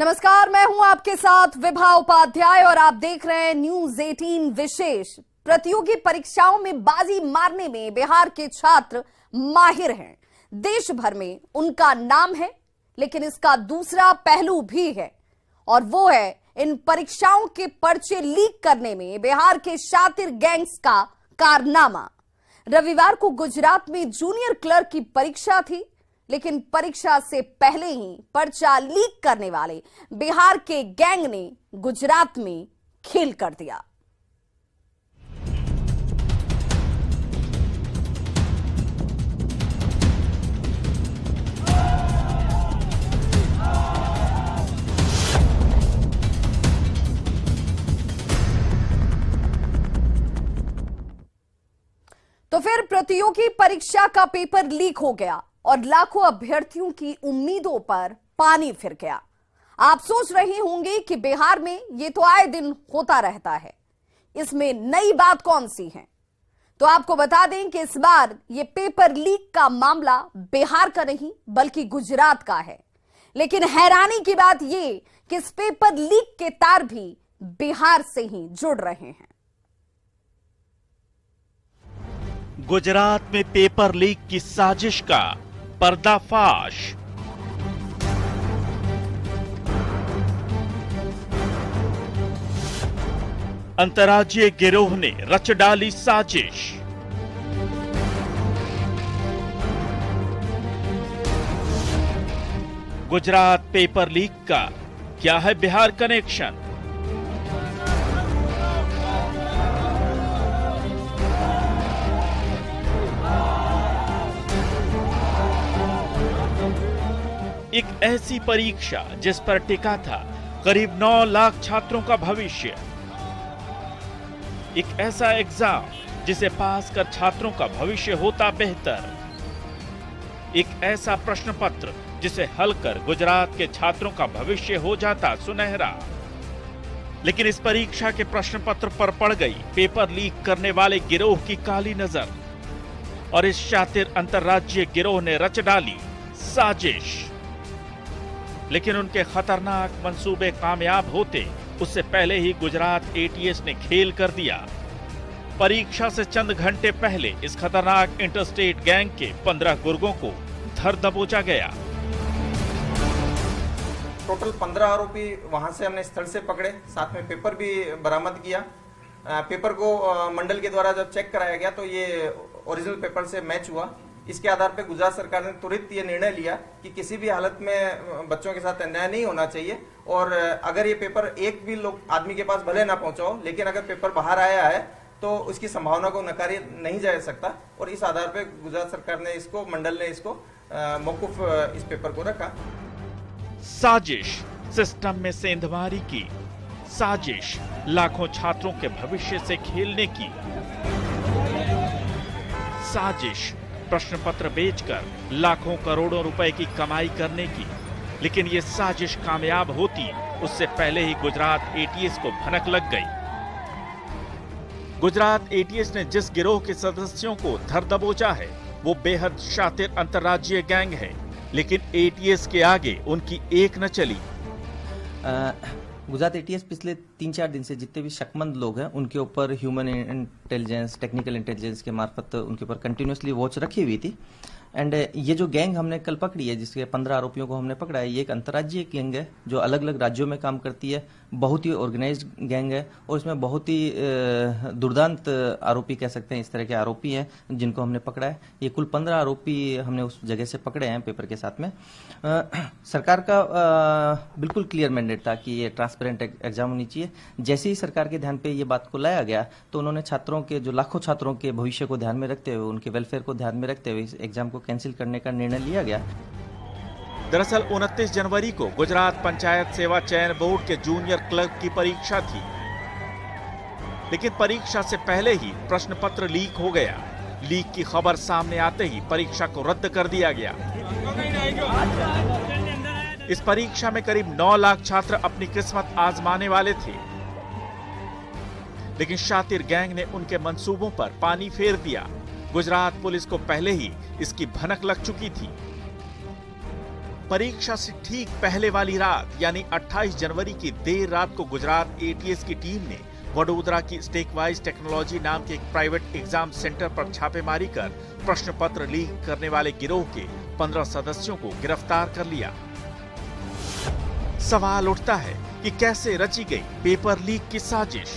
नमस्कार, मैं हूं आपके साथ विभा उपाध्याय और आप देख रहे हैं न्यूज 18 विशेष। प्रतियोगी परीक्षाओं में बाजी मारने में बिहार के छात्र माहिर हैं। देश भर में उनका नाम है, लेकिन इसका दूसरा पहलू भी है और वो है इन परीक्षाओं के पर्चे लीक करने में बिहार के शातिर गैंग्स का कारनामा। रविवार को गुजरात में जूनियर क्लर्क की परीक्षा थी, लेकिन परीक्षा से पहले ही पर्चा लीक करने वाले बिहार के गैंग ने गुजरात में खेल कर दिया। तो फिर प्रतियोगी परीक्षा का पेपर लीक हो गया और लाखों अभ्यर्थियों की उम्मीदों पर पानी फिर गया। आप सोच रहे होंगे कि बिहार में ये तो आए दिन होता रहता है, इसमें नई बात कौन सी है? तो आपको बता दें कि इस बार ये पेपर लीक का मामला बिहार का नहीं बल्कि गुजरात का है। लेकिन हैरानी की बात ये कि इस पेपर लीक के तार भी बिहार से ही जुड़ रहे हैं। गुजरात में पेपर लीक की साजिश का पर्दाफाश। अंतर्राज्यीय गिरोह ने रच डाली साजिश। गुजरात पेपर लीक का क्या है बिहार कनेक्शन? एक ऐसी परीक्षा जिस पर टिका था करीब 9 लाख छात्रों का भविष्य। एक ऐसा एग्जाम जिसे पास कर छात्रों का भविष्य होता बेहतर। एक ऐसा प्रश्न पत्र जिसे हल कर गुजरात के छात्रों का भविष्य हो जाता सुनहरा। लेकिन इस परीक्षा के प्रश्न पत्र पर पड़ गई पेपर लीक करने वाले गिरोह की काली नजर और इस शातिर अंतर्राज्यीय गिरोह ने रच डाली साजिश। लेकिन उनके खतरनाक मंसूबे कामयाब होते उससे पहले ही गुजरात एटीएस ने खेल कर दिया। परीक्षा से चंद घंटे पहले इस खतरनाक इंटरस्टेट गैंग के 15 गुर्गों को धर दबोचा गया। टोटल 15 आरोपी वहां से हमने स्थल से पकड़े, साथ में पेपर भी बरामद किया। पेपर को मंडल के द्वारा जब चेक कराया गया तो ये ओरिजिनल पेपर से मैच हुआ। इसके आधार पर गुजरात सरकार ने तुरंत ये निर्णय लिया कि किसी भी हालत में बच्चों के साथ अन्याय नहीं होना चाहिए और अगर ये पेपर एक भी लोग आदमी के पास भले ना पहुंचा हो, लेकिन अगर पेपर बाहर आया है तो उसकी संभावना को नकारा नहीं जा सकता। और इस आधार पर गुजरात सरकार ने इसको, मंडल ने इसको मौकूफ इस पेपर को रखा। साजिश, सिस्टम में सेंधमारी की साजिश, लाखों छात्रों के भविष्य से खेलने की साजिश, प्रश्न पत्र बेचकर लाखों करोड़ों रुपए की कमाई करने की। लेकिन ये साजिश कामयाब होती उससे पहले ही गुजरात एटीएस को भनक लग गई। गुजरात एटीएस ने जिस गिरोह के सदस्यों को धर दबोचा है वो बेहद शातिर अंतर्राज्यीय गैंग है, लेकिन एटीएस के आगे उनकी एक न चली। गुजरात एटीएस पिछले 3-4 दिन से जितने भी शक्मंद लोग हैं उनके ऊपर ह्यूमन इंटेलिजेंस, टेक्निकल इंटेलिजेंस के मार्फत उनके ऊपर कंटिन्यूसली वॉच रखी हुई थी। एंड ये जो गैंग हमने कल पकड़ी है, जिसके 15 आरोपियों को हमने पकड़ा है, ये एक अंतर्राज्यीय गैंग है जो अलग अलग राज्यों में काम करती है। बहुत ही ऑर्गेनाइज्ड गैंग है और इसमें बहुत ही दुर्दांत आरोपी कह सकते हैं, इस तरह के आरोपी हैं जिनको हमने पकड़ा है। ये कुल 15 आरोपी हमने उस जगह से पकड़े हैं पेपर के साथ में। सरकार का बिल्कुल क्लियर मैंडेट था कि ये ट्रांसपेरेंट एग्जाम होनी चाहिए। जैसे ही सरकार के ध्यान पे ये बात को लाया गया तो उन्होंने छात्रों के, जो लाखों छात्रों के भविष्य को ध्यान में रखते हुए, उनके वेलफेयर को ध्यान में रखते हुए इस एग्जाम को कैंसिल करने का निर्णय लिया गया। दरअसल 29 जनवरी को गुजरात पंचायत सेवा चयन बोर्ड के जूनियर क्लर्क की परीक्षा थी, लेकिन परीक्षा से पहले ही प्रश्न पत्र लीक हो गया। लीक की खबर सामने आते ही परीक्षा को रद्द कर दिया गया। इस परीक्षा में करीब 9 लाख छात्र अपनी किस्मत आजमाने वाले थे, लेकिन शातिर गैंग ने उनके मंसूबों पर पानी फेर दिया। गुजरात पुलिस को पहले ही इसकी भनक लग चुकी थी। परीक्षा से ठीक पहले वाली रात यानी 28 जनवरी की देर रात को गुजरात एटीएस की टीम ने वडोदरा की स्टेकवाइज टेक्नोलॉजी नाम के एक प्राइवेट एग्जाम सेंटर पर छापेमारी कर प्रश्न पत्र लीक करने वाले गिरोह के 15 सदस्यों को गिरफ्तार कर लिया। सवाल उठता है कि कैसे रची गई पेपर लीक की साजिश?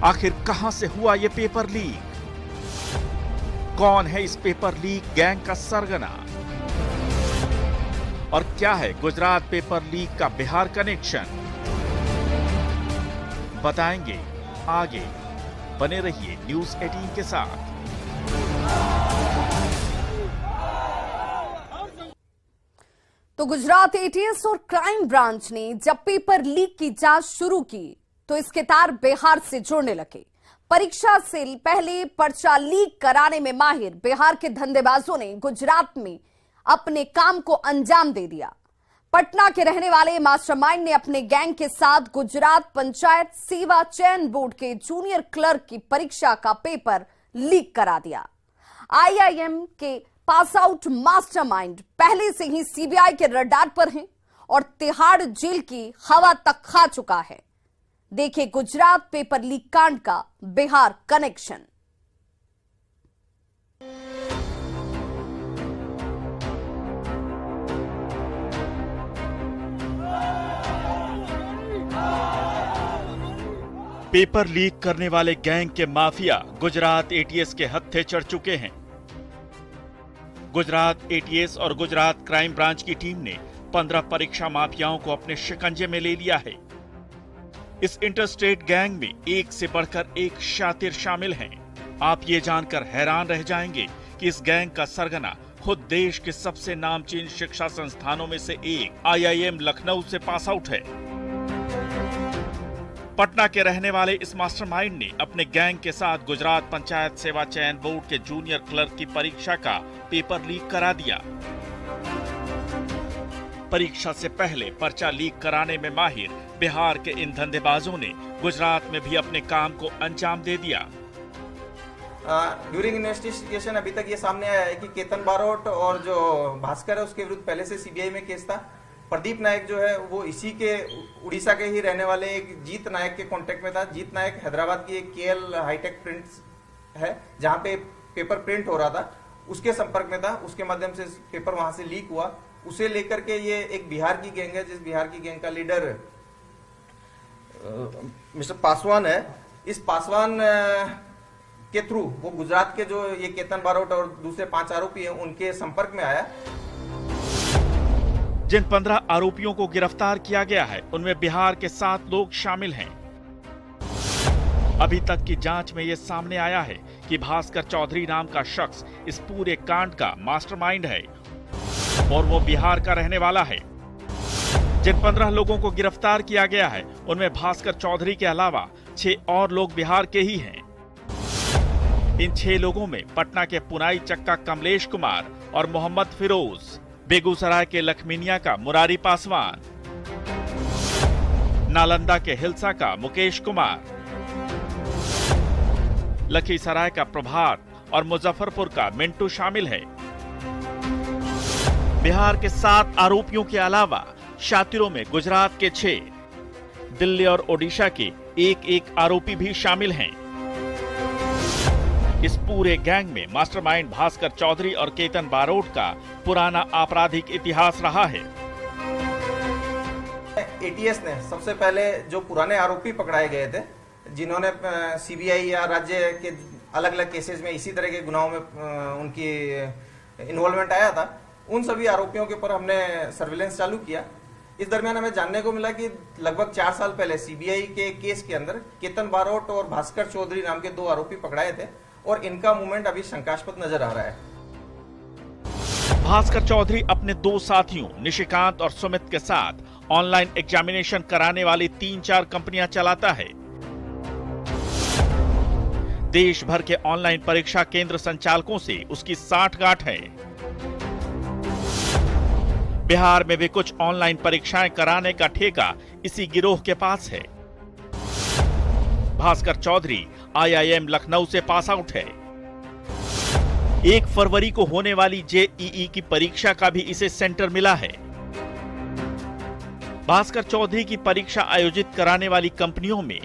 आखिर कहां से हुआ ये पेपर लीक? कौन है इस पेपर लीक गैंग का सरगना? और क्या है गुजरात पेपर लीक का बिहार कनेक्शन? बताएंगे आगे। बने रहिए न्यूज 18 के साथ। तो गुजरात एटीएस और क्राइम ब्रांच ने जब पेपर लीक की जांच शुरू की तो इसके तार बिहार से जुड़ने लगे। परीक्षा से पहले पर्चा लीक कराने में माहिर बिहार के धंधेबाजों ने गुजरात में अपने काम को अंजाम दे दिया। पटना के रहने वाले मास्टरमाइंड ने अपने गैंग के साथ गुजरात पंचायत सेवा चयन बोर्ड के जूनियर क्लर्क की परीक्षा का पेपर लीक करा दिया। आईआईएम के पास आउट मास्टरमाइंड पहले से ही सीबीआई के रडार पर हैं और तिहाड़ जेल की हवा तक खा चुका है। देखिए गुजरात पेपर लीक कांड का बिहार कनेक्शन। पेपर लीक करने वाले गैंग के माफिया गुजरात एटीएस के हत्थे चढ़ चुके हैं। गुजरात एटीएस और गुजरात क्राइम ब्रांच की टीम ने 15 परीक्षा माफियाओं को अपने शिकंजे में ले लिया है। इस इंटरस्टेट गैंग में एक से बढ़कर एक शातिर शामिल हैं। आप ये जानकर हैरान रह जाएंगे कि इस गैंग का सरगना खुद देश के सबसे नामचीन शिक्षा संस्थानों में से एक आईआईएम लखनऊ से पास आउट है। पटना के रहने वाले इस मास्टरमाइंड ने अपने गैंग के साथ गुजरात पंचायत सेवा चयन बोर्ड के जूनियर क्लर्क की परीक्षा का पेपर लीक करा दिया। परीक्षा से पहले पर्चा लीक कराने में माहिर बिहार के इन धंधेबाजों ने गुजरात में भी अपने काम को अंजाम दे दिया। ड्यूरिंग इन्वेस्टिगेशन अभी तक ये सामने आया है कि केतन बारोट और जो भास्कर है उसके विरुद्ध पहले से सीबीआई में केस था। प्रदीप नायक जो है वो इसी के उड़ीसा के ही रहने वाले एक जीत नायक के कांटेक्ट में था। जीत नायक हैदराबाद की एक केएल हाईटेक प्रिंट्स है जहां पे पेपर प्रिंट हो रहा था, उसके संपर्क में था। उसके माध्यम से पेपर वहां से लीक हुआ। उसे लेकर के ये एक बिहार की गैंग है, जिस बिहार की गैंग का लीडर मिस्टर पासवान है। इस पासवान के थ्रू वो गुजरात के जो ये केतन बारोट और दूसरे 5 आरोपी हैं उनके संपर्क में आया। जिन 15 आरोपियों को गिरफ्तार किया गया है उनमें बिहार के 7 लोग शामिल हैं। अभी तक की जांच में यह सामने आया है कि भास्कर चौधरी नाम का शख्स इस पूरे कांड का मास्टरमाइंड है और वो बिहार का रहने वाला है। जिन 15 लोगों को गिरफ्तार किया गया है उनमें भास्कर चौधरी के अलावा 6 और लोग बिहार के ही हैं। इन 6 लोगों में पटना के पुनाई चक्का कमलेश कुमार और मोहम्मद फिरोज, बेगूसराय के लखमीनिया का मुरारी पासवान, नालंदा के हिलसा का मुकेश कुमार, लखीसराय का प्रभात और मुजफ्फरपुर का मिंटू शामिल है। बिहार के 7 आरोपियों के अलावा शातिरों में गुजरात के 6, दिल्ली और ओडिशा के 1-1 आरोपी भी शामिल हैं। इस पूरे गैंग में मास्टरमाइंड भास्कर चौधरी और केतन बारोट का पुराना आपराधिक इतिहास रहा है। एटीएस ने सबसे पहले जो पुराने आरोपी पकड़ाए गए थे, जिन्होंने सीबीआई या राज्य के अलग अलग केसेस में इसी तरह के गुनाहों में उनकी इन्वॉल्वमेंट आया था, उन सभी आरोपियों के ऊपर हमने सर्विलेंस चालू किया। इस दरमियान हमें जानने को मिला कि लगभग 4 साल पहले सीबीआई के केस के अंदर केतन बारोट और भास्कर चौधरी नाम के 2 आरोपी पकड़ाए थे और इनका मूवमेंट अभी शंकास्पद नजर आ रहा है। भास्कर चौधरी अपने 2 साथियों निशिकांत और सुमित के साथ ऑनलाइन एग्जामिनेशन कराने वाली 3-4 कंपनियां चलाता है। देश भर के ऑनलाइन परीक्षा केंद्र संचालकों से उसकी साठगांठ है। बिहार में भी कुछ ऑनलाइन परीक्षाएं कराने का ठेका इसी गिरोह के पास है। भास्कर चौधरी आईआईएम लखनऊ से पास आउट है। 1 फरवरी को होने वाली जेईई की परीक्षा का भी इसे सेंटर मिला है। भास्कर चौधरी की परीक्षा आयोजित कराने वाली कंपनियों में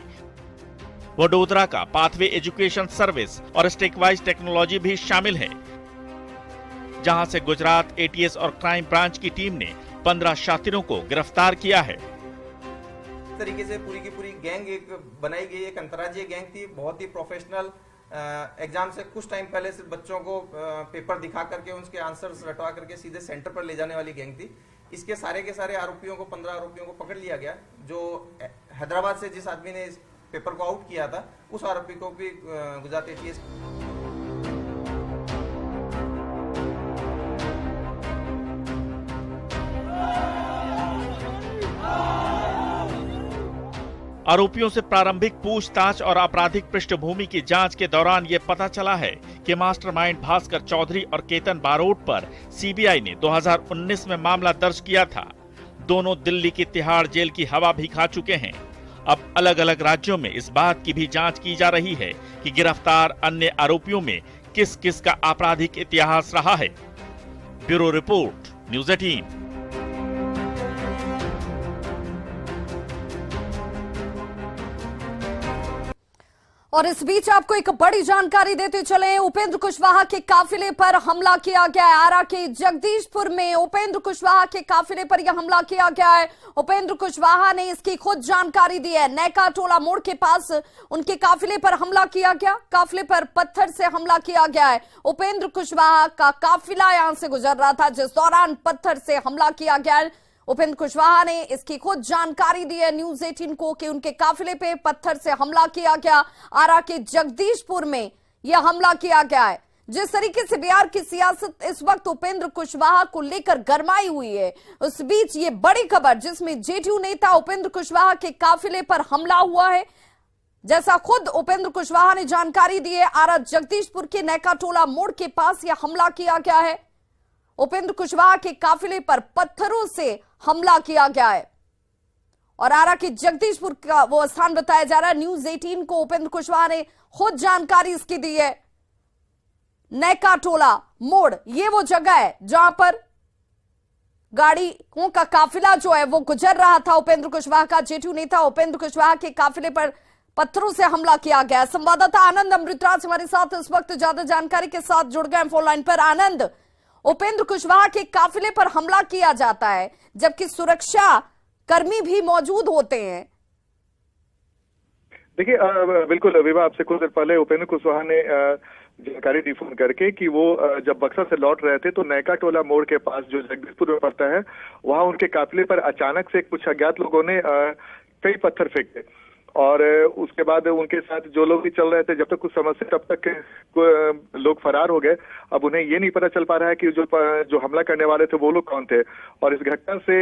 वडोदरा का पाथवे एजुकेशन सर्विस और स्टेकवाइज टेक्नोलॉजी भी शामिल है, जहां से गुजरात एटीएस और क्राइम ब्रांच की टीम ने 15 शातिरों को गिरफ्तार किया है। इस तरीके से पूरी की पूरी गैंग एक बनाई गई, एक अंतर्राज्यीय गैंग थी, बहुत ही प्रोफेशनल। एग्जाम से कुछ टाइम पहले से बच्चों को पेपर दिखा करके उनके आंसर्स रटवा करके सीधे सेंटर पर ले जाने वाली गैंग थी। इसके सारे के सारे आरोपियों को 15 आरोपियों को पकड़ लिया गया। जो हैदराबाद से जिस आदमी ने इस पेपर को आउट किया था, उस आरोपी को भी गुजरात एटीएस आरोपियों से प्रारंभिक पूछताछ और आपराधिक पृष्ठभूमि की जांच के दौरान ये पता चला है कि मास्टरमाइंड भास्कर चौधरी और केतन बारोट पर सीबीआई ने 2019 में मामला दर्ज किया था। दोनों दिल्ली की तिहाड़ जेल की हवा भी खा चुके हैं। अब अलग अलग राज्यों में इस बात की भी जांच की जा रही है कि गिरफ्तार अन्य आरोपियों में किस किस का आपराधिक इतिहास रहा है। Bureau report, news 18। और इस बीच आपको एक बड़ी जानकारी देते चले, उपेंद्र कुशवाहा के काफिले पर हमला किया गया है। आरा के जगदीशपुर में उपेंद्र कुशवाहा के काफिले पर यह हमला किया गया है। उपेंद्र कुशवाहा ने इसकी खुद जानकारी दी है। नैका टोला मोड़ के पास उनके काफिले पर हमला किया गया, काफिले पर पत्थर से हमला किया गया है। उपेंद्र कुशवाहा का काफिला यहां से गुजर रहा था, जिस दौरान पत्थर से हमला किया गया है। उपेंद्र कुशवाहा ने इसकी खुद जानकारी दी है न्यूज़ 18 को कि उनके काफिले पे पत्थर से हमला किया गया। आरा के जगदीशपुर में यह हमला किया गया है। जिस तरीके से बिहार की सियासत इस वक्त उपेंद्र कुशवाहा को लेकर गरमाई हुई है, उस बीच ये बड़ी खबर जिसमें जेडीयू नेता उपेंद्र कुशवाहा के काफिले पर हमला हुआ है, जैसा खुद उपेंद्र कुशवाहा ने जानकारी दी है। आरा जगदीशपुर के नैका टोला मोड़ के पास यह हमला किया गया है। उपेंद्र कुशवाहा के काफिले पर पत्थरों से हमला किया गया है और आरा के जगदीशपुर का वो स्थान बताया जा रहा है। न्यूज़ 18 को उपेंद्र कुशवाहा ने खुद जानकारी इसकी दी है। नैका टोला मोड़ ये वो जगह है जहां पर गाड़ियों का काफिला जो है वो गुजर रहा था। उपेंद्र कुशवाहा का जेडीयू नेता उपेंद्र कुशवाहा के काफिले पर पत्थरों से हमला किया गया। संवाददाता आनंद अमृतराज हमारे साथ इस वक्त ज्यादा जानकारी के साथ जुड़ गए फोन लाइन पर। आनंद, उपेंद्र कुशवाहा के काफिले पर हमला किया जाता है जबकि सुरक्षा कर्मी भी मौजूद होते हैं। देखिए, बिल्कुल विवाह, आपसे कुछ देर पहले उपेंद्र कुशवाहा ने जानकारी दी फोन करके कि वो जब बक्सर से लौट रहे थे तो नैका टोला मोड़ के पास जो जगदीशपुर में पड़ता है, वहां उनके काफिले पर अचानक से कुछ अज्ञात लोगों ने कई पत्थर फेंके और उसके बाद उनके साथ जो लोग भी चल रहे थे, जब तक कुछ समस्या तब तक लोग फरार हो गए। अब उन्हें ये नहीं पता चल पा रहा है कि जो हमला करने वाले थे वो लोग कौन थे। और इस घटना से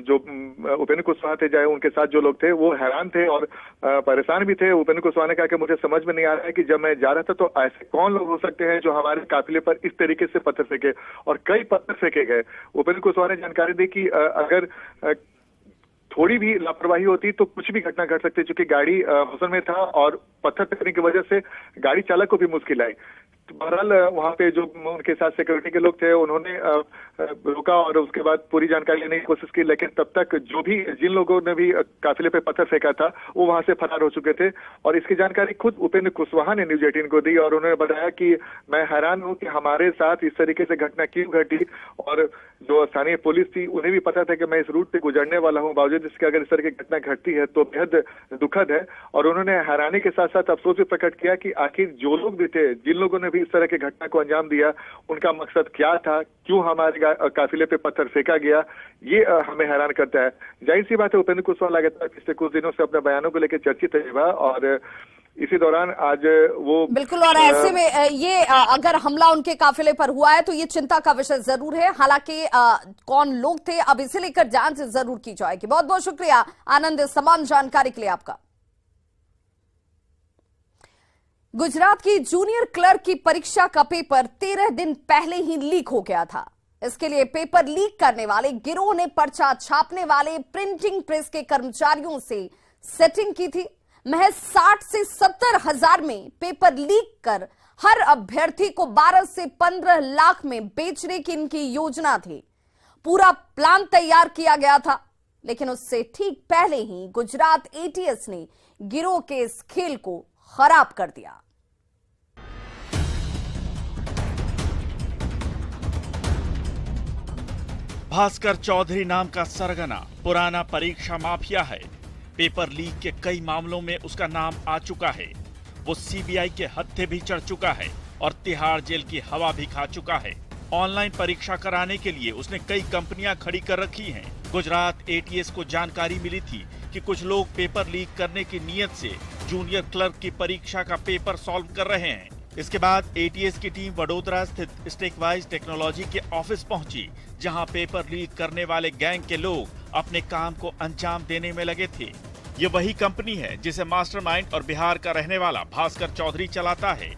जो उपेंद्र कुशवाहा थे, चाहे उनके साथ जो लोग थे, वो हैरान थे और परेशान भी थे। उपेंद्र कुशवाहा ने कहा कि मुझे समझ में नहीं आ रहा है कि जब मैं जा रहा था तो ऐसे कौन लोग हो सकते हैं जो हमारे काफिले पर इस तरीके से पत्थर फेंके, और कई पत्थर फेंके गए। उपेंद्र कुशवाहा ने जानकारी दी कि अगर थोड़ी भी लापरवाही होती तो कुछ भी घटना घट सकती, क्योंकि गाड़ी मौसम में था और पत्थर फेंकने की वजह से गाड़ी चालक को भी मुश्किल आई। तो बहरहाल वहां पे जो उनके साथ सिक्योरिटी के लोग थे उन्होंने रोका और उसके बाद पूरी जानकारी लेने की कोशिश की, लेकिन तब तक जिन लोगों ने भी काफिले पे पत्थर फेंका था वो वहां से फरार हो चुके थे। और इसकी जानकारी खुद उपेंद्र कुशवाहा ने न्यूज़ 18 को दी और उन्होंने बताया कि मैं हैरान हूं कि हमारे साथ इस तरीके से घटना क्यों घटी, और जो स्थानीय पुलिस थी उन्हें भी पता था कि मैं इस रूट से गुजरने वाला हूं, बावजूद इसके अगर इस तरह की घटना घटती है तो बेहद दुखद है। और उन्होंने हैरानी के साथ साथ अफसोस भी प्रकट किया कि आखिर जो लोग भी थे, जिन लोगों ने भी इस तरह की घटना को अंजाम दिया, उनका मकसद क्या था, क्यों हमारे काफिले पे पत्थर फेंका गया, ये हमें हैरान करता है। जाहिर सी बात है, उपेंद्र कुशवाहा लगातार पिछले कुछ दिनों से अपने बयानों को लेकर चर्चित है और इसी दौरान आज वो बिल्कुल, और ऐसे में ये अगर हमला उनके काफिले पर हुआ है तो ये चिंता का विषय जरूर है। हालांकि कौन लोग थे अब इसे लेकर जांच जरूर की जाएगी। बहुत बहुत शुक्रिया आनंद इस तमाम जानकारी के लिए आपका। गुजरात की जूनियर क्लर्क की परीक्षा का पेपर 13 दिन पहले ही लीक हो गया था। इसके लिए पेपर लीक करने वाले गिरोह ने पर्चा छापने वाले प्रिंटिंग प्रेस के कर्मचारियों से सेटिंग की थी। महज 60 से 70 हजार में पेपर लीक कर हर अभ्यर्थी को 12 से 15 लाख में बेचने की इनकी योजना थी। पूरा प्लान तैयार किया गया था, लेकिन उससे ठीक पहले ही गुजरात एटीएस ने गिरोह के इस खेल को खराब कर दिया। भास्कर चौधरी नाम का सरगना पुराना परीक्षा माफिया है। पेपर लीक के कई मामलों में उसका नाम आ चुका है। वो सीबीआई के हत्थे भी चढ़ चुका है और तिहाड़ जेल की हवा भी खा चुका है। ऑनलाइन परीक्षा कराने के लिए उसने कई कंपनियां खड़ी कर रखी हैं। गुजरात एटीएस को जानकारी मिली थी कि कुछ लोग पेपर लीक करने की नीयत से जूनियर क्लर्क की परीक्षा का पेपर सॉल्व कर रहे हैं। इसके बाद एटीएस की टीम वडोदरा स्थित स्टेकवाइज टेक्नोलॉजी के ऑफिस पहुंची, जहां पेपर लीक करने वाले गैंग के लोग अपने काम को अंजाम देने में लगे थे। ये वही कंपनी है जिसे मास्टरमाइंड और बिहार का रहने वाला भास्कर चौधरी चलाता है।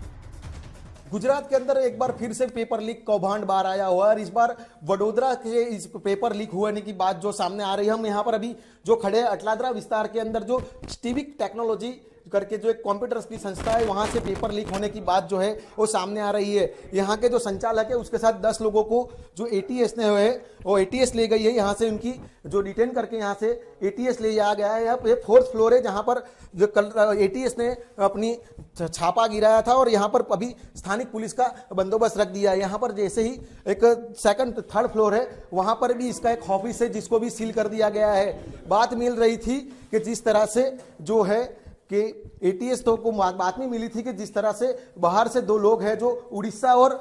गुजरात के अंदर एक बार फिर से पेपर लीक कौभांड बाहर आया हुआ है और इस बार वडोदरा के इस पेपर लीक होने की बात जो सामने आ रही है। हम यहाँ पर अभी जो खड़े हैं अटलादरा विस्तार के अंदर जो स्टीविक टेक्नोलॉजी करके जो एक कंप्यूटर्स की संस्था है, वहां से पेपर लीक होने की बात जो है वो सामने आ रही है। यहाँ के जो संचालक है उसके साथ 10 लोगों को जो एटीएस ने है वो एटीएस ले गई है। यहाँ से उनकी जो डिटेन करके यहाँ से एटीएस ले जाया गया है। यहाँ पे 4th फ्लोर है जहाँ पर जो कल एटीएस ने अपनी छापा गिराया था और यहाँ पर अभी स्थानिक पुलिस का बंदोबस्त रख दिया है। यहाँ पर जैसे ही एक 2nd 3rd फ्लोर है वहां पर भी इसका एक ऑफिस है जिसको भी सील कर दिया गया है। बात मिल रही थी कि जिस तरह से जो है कि एटीएस तो को बात में मिली थी कि जिस तरह से बाहर से 2 लोग हैं जो उड़ीसा और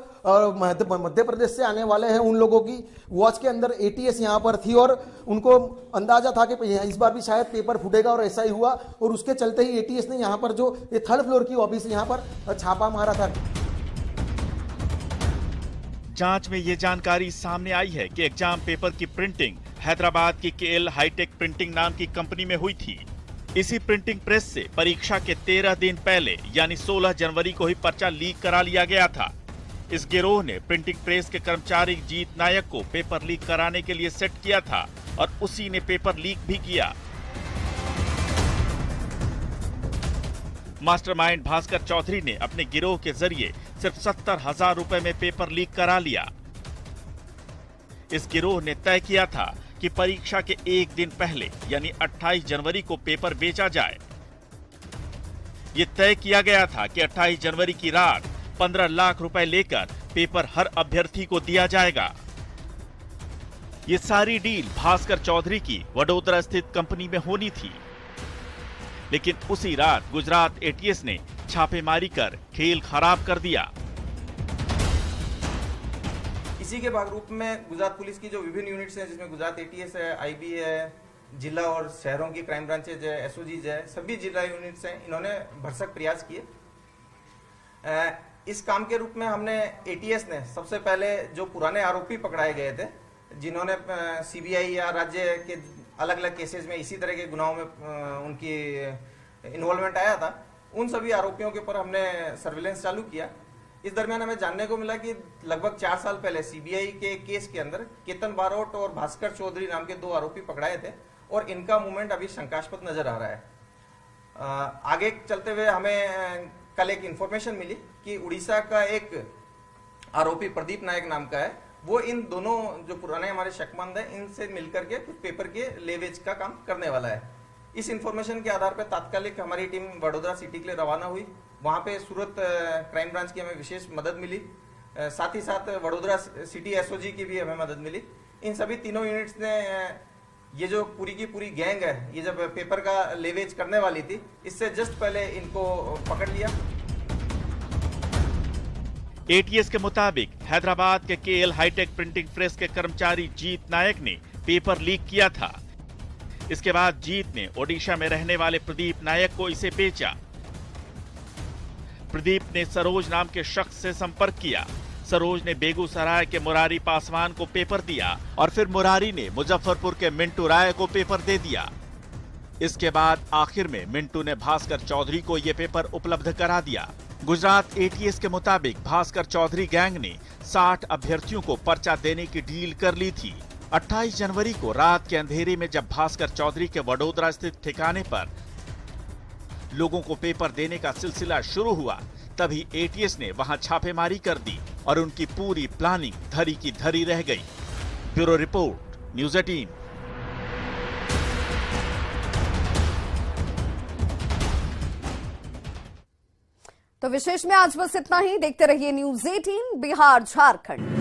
मध्य प्रदेश से आने वाले हैं, उन लोगों की वॉच के अंदर एटीएस यहां पर थी और उनको अंदाजा था कि इस बार भी शायद पेपर फूटेगा और ऐसा ही हुआ और उसके चलते ही एटीएस ने यहां पर जो ये 3rd फ्लोर की ऑफिस यहां पर छापा मारा था। जांच में ये जानकारी सामने आई है कि एग्जाम पेपर की प्रिंटिंग हैदराबाद की केएल हाईटेक प्रिंटिंग नाम की कंपनी में हुई थी। इसी प्रिंटिंग प्रेस से परीक्षा के 13 दिन पहले यानी 16 जनवरी को ही पर्चा लीक करा लिया गया था। इस गिरोह ने प्रिंटिंग प्रेस के कर्मचारी जीत नायक को पेपर लीक कराने के लिए सेट किया था और उसी ने पेपर लीक भी किया। मास्टरमाइंड भास्कर चौधरी ने अपने गिरोह के जरिए सिर्फ 70,000 रुपए में पेपर लीक करा लिया। इस गिरोह ने तय किया था कि परीक्षा के 1 दिन पहले यानी 28 जनवरी को पेपर बेचा जाए। ये तय किया गया था कि 28 जनवरी की रात 15 लाख रुपए लेकर पेपर हर अभ्यर्थी को दिया जाएगा। ये सारी डील भास्कर चौधरी की वडोदरा स्थित कंपनी में होनी थी, लेकिन उसी रात गुजरात एटीएस ने छापेमारी कर खेल खराब कर दिया। इसी के भागरूप में गुजरात पुलिस की जो विभिन्न यूनिट्स हैं, जिसमें गुजरात एटीएस है, आईबी है, जिला और शहरों की क्राइम ब्रांचेज है, एसओजीज है, सभी जिला यूनिट्स हैं, इन्होंने भरसक प्रयास किए। इस काम के रूप में हमने एटीएस ने सबसे पहले जो पुराने आरोपी पकड़ाए गए थे, जिन्होंने सीबीआई या राज्य के अलग अलग केसेस में इसी तरह के गुनाहों में उनकी इन्वॉल्वमेंट आया था, उन सभी आरोपियों के ऊपर हमने सर्विलेंस चालू किया। इस दरमियान हमें जानने को मिला कि लगभग 4 साल पहले सीबीआई के केस के अंदर केतन बारोट और भास्कर चौधरी नाम के 2 आरोपी पकड़ाए थे और इनका मूवमेंट अभी शंकास्पद नजर आ रहा है। आगे चलते हुए हमें कल एक इंफॉर्मेशन मिली कि उड़ीसा का एक आरोपी प्रदीप नायक नाम का है, वो इन दोनों जो पुराने हमारे शकमंद हैं इनसे मिलकर के कुछ पेपर के लेवेज का काम करने वाला है। इस इंफॉर्मेशन के आधार पर तात्कालिक हमारी टीम वडोदरा सिटी के लिए रवाना हुई। वहां पे सूरत क्राइम ब्रांच की हमें विशेष मदद मिली, साथ ही साथ वडोदरा सिटी एसओजी की भी हमें मदद मिली। इन सभी तीनों यूनिट्स ने ये जो पूरी की पूरी गैंग है, ये जब पेपर का लेवेज करने वाली थी, इससे जस्ट पहले इनको पकड़ लिया। एटीएस के मुताबिक हैदराबाद के केएल हाईटेक प्रिंटिंग प्रेस के कर्मचारी जीत नायक ने पेपर लीक किया था। इसके बाद जीत ने ओडिशा में रहने वाले प्रदीप नायक को इसे बेचा। प्रदीप ने सरोज नाम के शख्स से संपर्क किया। सरोज ने बेगूसराय के मुरारी पासवान को पेपर दिया और फिर मुरारी ने मुजफ्फरपुर के मिंटू राय को पेपर दे दिया। इसके बाद आखिर में मिंटू ने भास्कर चौधरी को यह पेपर उपलब्ध करा दिया। गुजरात एटीएस के मुताबिक भास्कर चौधरी गैंग ने 60 अभ्यर्थियों को पर्चा देने की डील कर ली थी। 28 जनवरी को रात के अंधेरे में जब भास्कर चौधरी के वडोदरा स्थित ठिकाने पर लोगों को पेपर देने का सिलसिला शुरू हुआ, तभी एटीएस ने वहां छापेमारी कर दी और उनकी पूरी प्लानिंग धरी की धरी रह गई। Bureau report, news 18। तो विशेष में आज बस इतना ही। देखते रहिए न्यूज़ 18 बिहार झारखंड।